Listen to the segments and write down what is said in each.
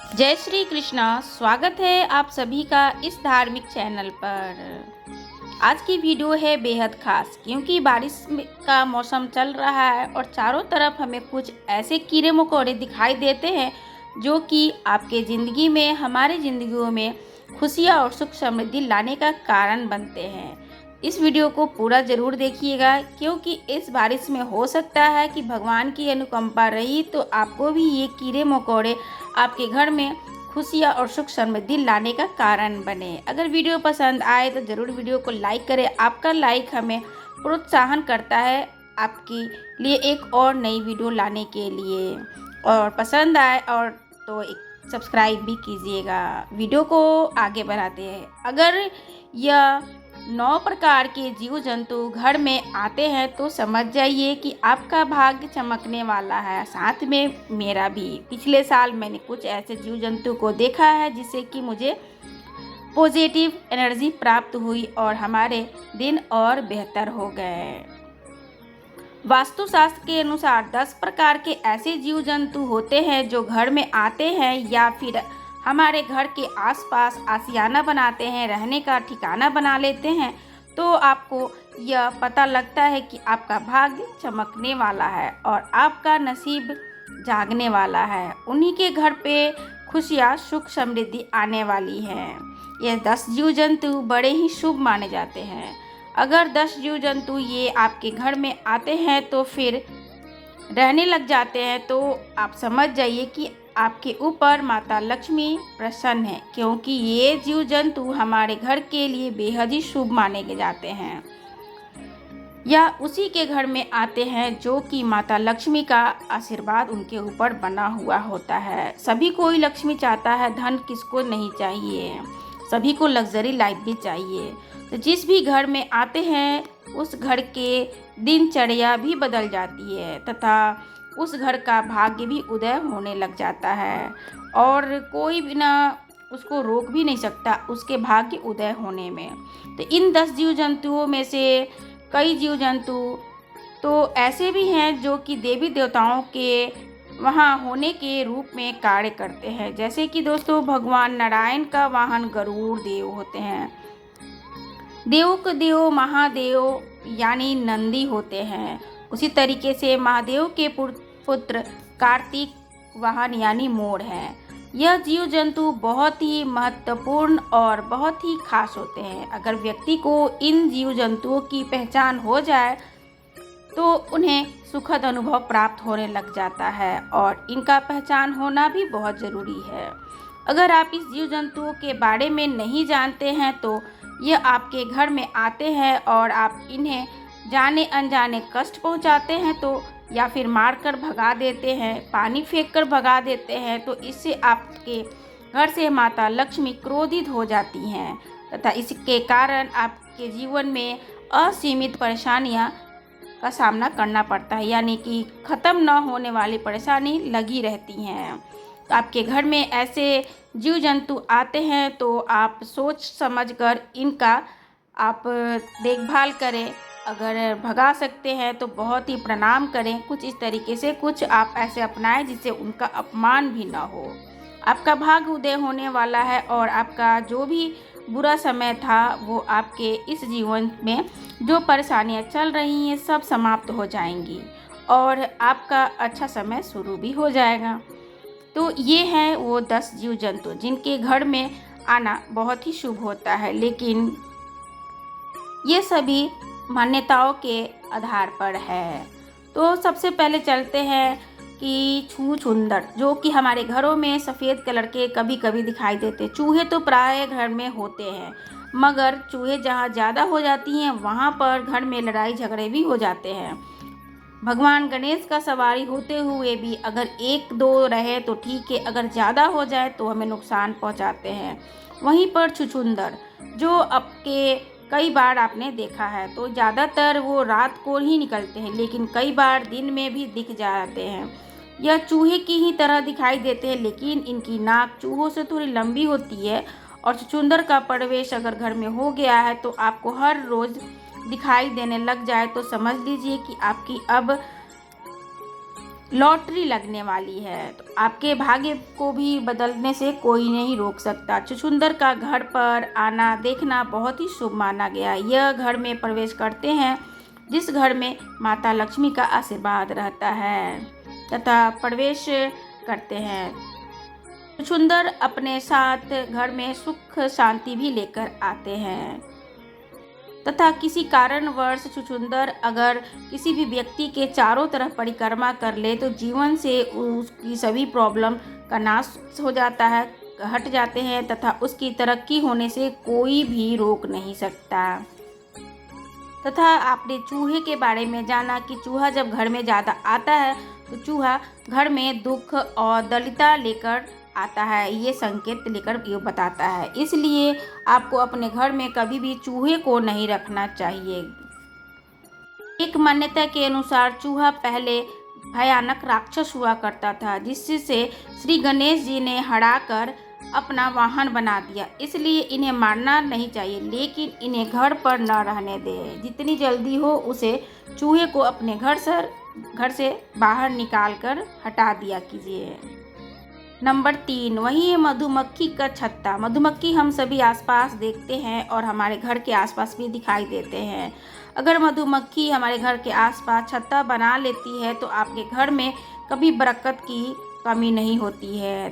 जय श्री कृष्णा। स्वागत है आप सभी का इस धार्मिक चैनल पर। आज की वीडियो है बेहद खास, क्योंकि का मौसम चल रहा है और चारों तरफ हमें कुछ ऐसे कीड़े मकोड़े दिखाई देते हैं जो कि आपके ज़िंदगी में, हमारे ज़िंदगियों में खुशियाँ और सुख समृद्धि लाने का कारण बनते हैं। इस वीडियो को पूरा ज़रूर देखिएगा, क्योंकि इस बारिश में हो सकता है कि भगवान की अनुकंपा रही तो आपको भी ये कीड़े मकोड़े आपके घर में खुशियाँ और सुख समृद्धि लाने का कारण बने। अगर वीडियो पसंद आए तो ज़रूर वीडियो को लाइक करें। आपका लाइक हमें प्रोत्साहन करता है आपके लिए एक और नई वीडियो लाने के लिए, और पसंद आए और तो एक सब्सक्राइब भी कीजिएगा। वीडियो को आगे बढ़ाते हैं। अगर यह 9 प्रकार के जीव जंतु घर में आते हैं तो समझ जाइए कि आपका भाग्य चमकने वाला है, साथ में मेरा भी। पिछले साल मैंने कुछ ऐसे जीव जंतु को देखा है जिससे कि मुझे पॉजिटिव एनर्जी प्राप्त हुई और हमारे दिन और बेहतर हो गए। वास्तुशास्त्र के अनुसार 10 प्रकार के ऐसे जीव जंतु होते हैं जो घर में आते हैं या फिर हमारे घर के आसपास आशियाना बनाते हैं, रहने का ठिकाना बना लेते हैं। तो आपको यह पता लगता है कि आपका भाग्य चमकने वाला है और आपका नसीब जागने वाला है। उन्हीं के घर पे खुशियाँ, सुख समृद्धि आने वाली हैं। ये 10 जीव जंतु बड़े ही शुभ माने जाते हैं। अगर 10 जीव जंतु ये आपके घर में आते हैं तो फिर रहने लग जाते हैं, तो आप समझ जाइए कि आपके ऊपर माता लक्ष्मी प्रसन्न है, क्योंकि ये जीव जंतु हमारे घर के लिए बेहद ही शुभ माने जाते हैं, या उसी के घर में आते हैं जो कि माता लक्ष्मी का आशीर्वाद उनके ऊपर बना हुआ होता है। सभी कोई लक्ष्मी चाहता है, धन किसको नहीं चाहिए, सभी को लग्जरी लाइफ भी चाहिए। तो जिस भी घर में आते हैं उस घर के दिनचर्या भी बदल जाती है तथा उस घर का भाग्य भी उदय होने लग जाता है, और कोई भी ना उसको रोक भी नहीं सकता उसके भाग्य उदय होने में। तो इन 10 जीव जंतुओं में से कई जीव जंतु तो ऐसे भी हैं जो कि देवी देवताओं के वहाँ होने के रूप में कार्य करते हैं। जैसे कि दोस्तों, भगवान नारायण का वाहन गरुड़ देव होते हैं। देवों के देव महादेव यानी नंदी होते हैं। उसी तरीके से महादेव के पुत्र कार्तिक वाहन यानी मोर हैं। यह जीव जंतु बहुत ही महत्वपूर्ण और बहुत ही खास होते हैं। अगर व्यक्ति को इन जीव जंतुओं की पहचान हो जाए तो उन्हें सुखद अनुभव प्राप्त होने लग जाता है, और इनका पहचान होना भी बहुत ज़रूरी है। अगर आप इस जीव जंतुओं के बारे में नहीं जानते हैं तो ये आपके घर में आते हैं और आप इन्हें जाने अनजाने कष्ट पहुंचाते हैं तो, या फिर मारकर भगा देते हैं, पानी फेंककर भगा देते हैं, तो इससे आपके घर से माता लक्ष्मी क्रोधित हो जाती हैं तथा इसके कारण आपके जीवन में असीमित परेशानियां का सामना करना पड़ता है, यानी कि ख़त्म न होने वाली परेशानी लगी रहती हैं। तो आपके घर में ऐसे जीव जंतु आते हैं तो आप सोच समझकर इनका आप देखभाल करें। अगर भगा सकते हैं तो बहुत ही प्रणाम करें। कुछ इस तरीके से कुछ आप ऐसे अपनाएं जिससे उनका अपमान भी ना हो। आपका भाग्य उदय होने वाला है और आपका जो भी बुरा समय था वो आपके इस जीवन में जो परेशानियां चल रही हैं सब समाप्त हो जाएंगी और आपका अच्छा समय शुरू भी हो जाएगा। तो ये हैं वो 10 जीव जंतु जिनके घर में आना बहुत ही शुभ होता है, लेकिन ये सभी मान्यताओं के आधार पर है। तो सबसे पहले चलते हैं कि छूछुंदर, जो कि हमारे घरों में सफ़ेद कलर के कभी कभी दिखाई देते। चूहे तो प्राय घर में होते हैं, मगर चूहे जहाँ ज़्यादा हो जाती हैं वहाँ पर घर में लड़ाई झगड़े भी हो जाते हैं। भगवान गणेश का सवारी होते हुए भी अगर 1-2 रहे तो ठीक है, अगर ज़्यादा हो जाए तो हमें नुकसान पहुँचाते हैं। वहीं पर छुछुंदर जो आपके कई बार आपने देखा है, तो ज़्यादातर वो रात को ही निकलते हैं, लेकिन कई बार दिन में भी दिख जाते हैं। यह चूहे की ही तरह दिखाई देते हैं, लेकिन इनकी नाक चूहों से थोड़ी लंबी होती है। और छुछुंदर का प्रवेश अगर घर में हो गया है तो आपको हर रोज़ दिखाई देने लग जाए तो समझ लीजिए कि आपकी अब लॉटरी लगने वाली है। तो आपके भाग्य को भी बदलने से कोई नहीं रोक सकता। छुछुंदर का घर पर आना देखना बहुत ही शुभ माना गया। यह घर में प्रवेश करते हैं जिस घर में माता लक्ष्मी का आशीर्वाद रहता है तथा प्रवेश करते हैं। छुछुंदर अपने साथ घर में सुख शांति भी लेकर आते हैं तथा किसी कारणवश छुछुंदर अगर किसी भी व्यक्ति के चारों तरफ परिक्रमा कर ले तो जीवन से उसकी सभी प्रॉब्लम का नाश हो जाता है, हट जाते हैं तथा उसकी तरक्की होने से कोई भी रोक नहीं सकता। तथा आपने चूहे के बारे में जाना कि चूहा जब घर में ज़्यादा आता है तो चूहा घर में दुख और दलिता लेकर आता है, ये संकेत लेकर ये बताता है। इसलिए आपको अपने घर में कभी भी चूहे को नहीं रखना चाहिए। एक मान्यता के अनुसार चूहा पहले भयानक राक्षस हुआ करता था जिससे श्री गणेश जी ने हराकर अपना वाहन बना दिया। इसलिए इन्हें मारना नहीं चाहिए, लेकिन इन्हें घर पर न रहने दें। जितनी जल्दी हो उसे चूहे को अपने घर से बाहर निकाल कर हटा दिया कीजिए। नंबर 3, वही है मधुमक्खी का छत्ता। मधुमक्खी हम सभी आसपास देखते हैं और हमारे घर के आसपास भी दिखाई देते हैं। अगर मधुमक्खी हमारे घर के आसपास छत्ता बना लेती है तो आपके घर में कभी बरकत की कमी नहीं होती है।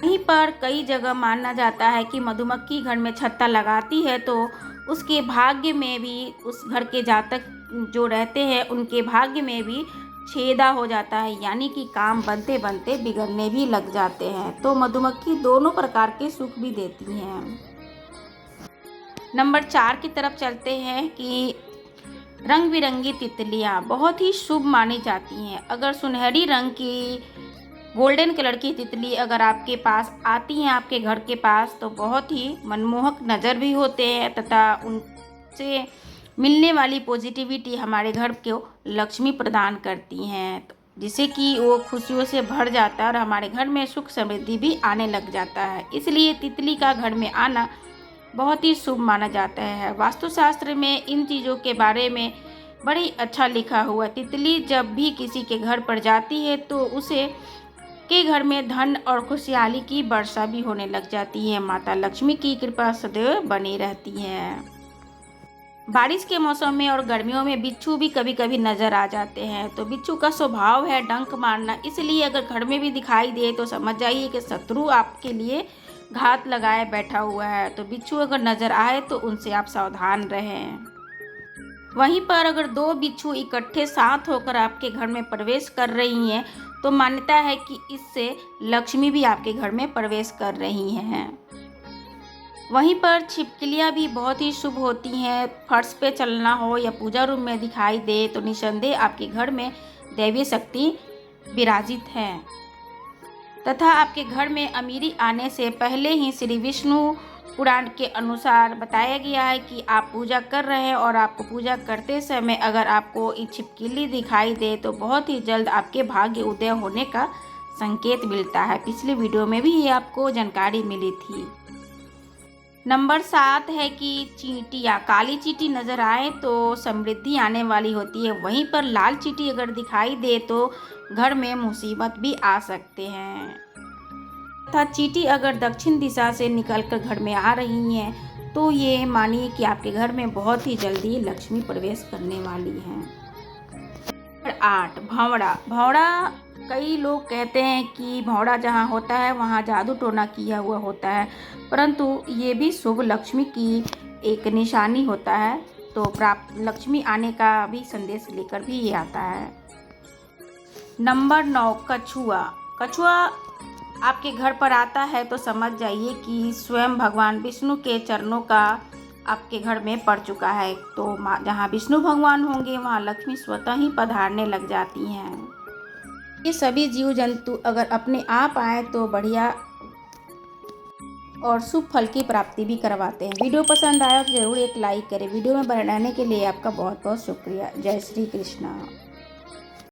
वहीं पर कई जगह माना जाता है कि मधुमक्खी घर में छत्ता लगाती है तो उसके भाग्य में भी, उस घर के जातक जो रहते हैं उनके भाग्य में भी छेदा हो जाता है, यानी कि काम बनते बनते बिगड़ने भी लग जाते हैं। तो मधुमक्खी दोनों प्रकार के सुख भी देती हैं। नंबर 4 की तरफ चलते हैं कि रंग बिरंगी तितलियां बहुत ही शुभ मानी जाती हैं। अगर सुनहरी रंग की गोल्डन कलर की तितली अगर आपके पास आती हैं आपके घर के पास तो बहुत ही मनमोहक नज़र भी होते हैं तथा उनसे मिलने वाली पॉजिटिविटी हमारे घर को लक्ष्मी प्रदान करती हैं, जिससे कि वो खुशियों से भर जाता है और हमारे घर में सुख समृद्धि भी आने लग जाता है। इसलिए तितली का घर में आना बहुत ही शुभ माना जाता है। वास्तुशास्त्र में इन चीज़ों के बारे में बड़ी अच्छा लिखा हुआ। तितली जब भी किसी के घर पर जाती है तो उसे के घर में धन और खुशहाली की वर्षा भी होने लग जाती है। माता लक्ष्मी की कृपा सदैव बनी रहती है। बारिश के मौसम में और गर्मियों में बिच्छू भी कभी कभी नज़र आ जाते हैं। तो बिच्छू का स्वभाव है डंक मारना, इसलिए अगर घर में भी दिखाई दे तो समझ जाइए कि शत्रु आपके लिए घात लगाए बैठा हुआ है। तो बिच्छू अगर नज़र आए तो उनसे आप सावधान रहें। वहीं पर अगर 2 बिच्छू इकट्ठे साथ होकर आपके घर में प्रवेश कर रही हैं तो मान्यता है कि इससे लक्ष्मी भी आपके घर में प्रवेश कर रही हैं। वहीं पर छिपकलियाँ भी बहुत ही शुभ होती हैं। फर्श पे चलना हो या पूजा रूम में दिखाई दे तो निसंदेह आपके घर में दैवीय शक्ति विराजित है तथा आपके घर में अमीरी आने से पहले ही श्री विष्णु पुराण के अनुसार बताया गया है कि आप पूजा कर रहे हैं और आपको पूजा करते समय अगर आपको ये छिपकली दिखाई दे तो बहुत ही जल्द आपके भाग्य उदय होने का संकेत मिलता है। पिछले वीडियो में भी ये आपको जानकारी मिली थी। नंबर 7 है कि चींटियाँ, काली चींटी नज़र आए तो समृद्धि आने वाली होती है। वहीं पर लाल चींटी अगर दिखाई दे तो घर में मुसीबत भी आ सकते हैं तथा चींटी अगर दक्षिण दिशा से निकलकर घर में आ रही हैं तो ये मानिए कि आपके घर में बहुत ही जल्दी लक्ष्मी प्रवेश करने वाली हैं। नंबर 8, भंवरा। भंवरा, कई लोग कहते हैं कि भंवरा जहाँ होता है वहाँ जादू टोना किया हुआ होता है, परंतु ये भी शुभ लक्ष्मी की एक निशानी होता है। तो प्राप्त लक्ष्मी आने का भी संदेश लेकर भी ये आता है। नंबर 9, कछुआ। कछुआ आपके घर पर आता है तो समझ जाइए कि स्वयं भगवान विष्णु के चरणों का आपके घर में पड़ चुका है। तो जहाँ विष्णु भगवान होंगे वहाँ लक्ष्मी स्वतः ही पधारने लग जाती हैं। ये सभी जीव जंतु अगर अपने आप आए तो बढ़िया और शुभ फल की प्राप्ति भी करवाते हैं। वीडियो पसंद आया तो जरूर एक लाइक करें। वीडियो में बने रहने के लिए आपका बहुत बहुत शुक्रिया। जय श्री कृष्णा।